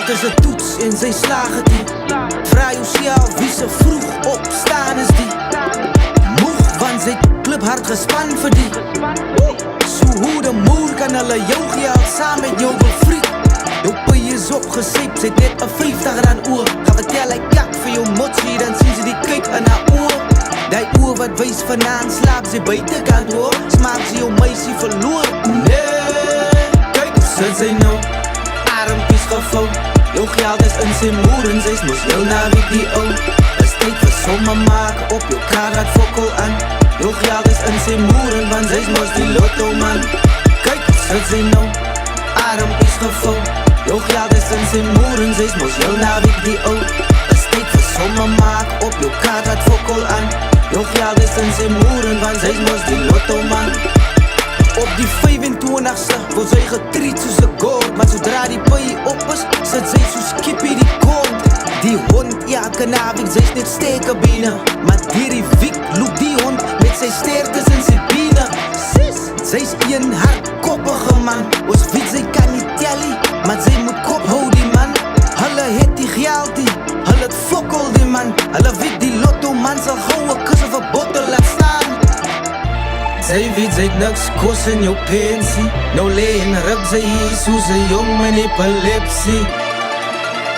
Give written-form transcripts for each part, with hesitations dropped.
Vannacht is 'n toets en sy slagen die. Vra jouself wie se vroeg opstaan is die. Moeg, want sy klip hard gespan vir die. So hoe de moer kan hulle jou geld saam met jou bevriek. Jou pie is opgesyp, sy het net 'n R50 oor. Gaan vertel hy kak vir jou motsie, dan sien sy die kyk in haar oor. Die oor wat wys vanaand slaap sy buitekant hoor. Smaak sy jou meisie verloor. Nee, kyk hoe sit sy nou, armpies gevou. Jou geld is in sy moer en sy's mos heel naweek die ou. Is tyd vir somme maak, op jou kaart fokkel aan. Jou geld is in sy moer en want sy's mos die lotto man. Kyk hoe sit sy nou, armpies gevou. Jou geld is in sy moer en sy's mos heel naweek die ou. Is tyd vir somme maak, op jou kaart fokkel aan. Jou geld is in sy moer en want sy's mos die lotto man. Op die 25ste word sy getreat soos 'n god. Maar sodra die pie op is, sit sy soos kippie die kont. Die hond, elke naweek, sy's net steke bene. Maar deur die week loop die hond met sy sterktes in sy bene. Sy's een hardkoppige man. Ons weet sy kan nie tellie, maar sy moet kop hou die man. Hulle het die geld die, hulle het fokkel die man. Hulle weet die lotto man sal gou 'n kus of 'n bottel laat staan. Sy weet sy het niks kos in jou pensie. Nou lê en ruk sy hier soos 'n jong met epilepsie.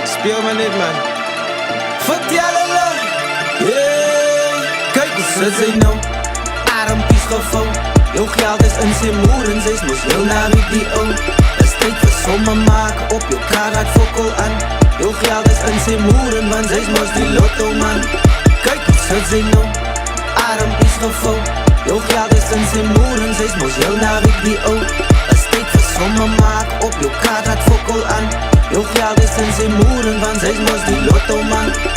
Speel maar net man, vertel hulle, yeah. Kyk hoe sit sy nou, armpies gevou. Jou geld is in sy moer en sy's mos heel naweek die ou. Is tyd vir somme maak, op jou kaart fokkel aan. Jou geld is in sy moer en want sy's mos die lotto man. Kyk hoe sit sy nou, armpies gevou. Jou geld is in sy moer en sy's mos heel naweek die ou. Is tyd vir somme maak, op jou kaart fokkel aan. Jou geld is in sy moer en want sy's mos die lotto man.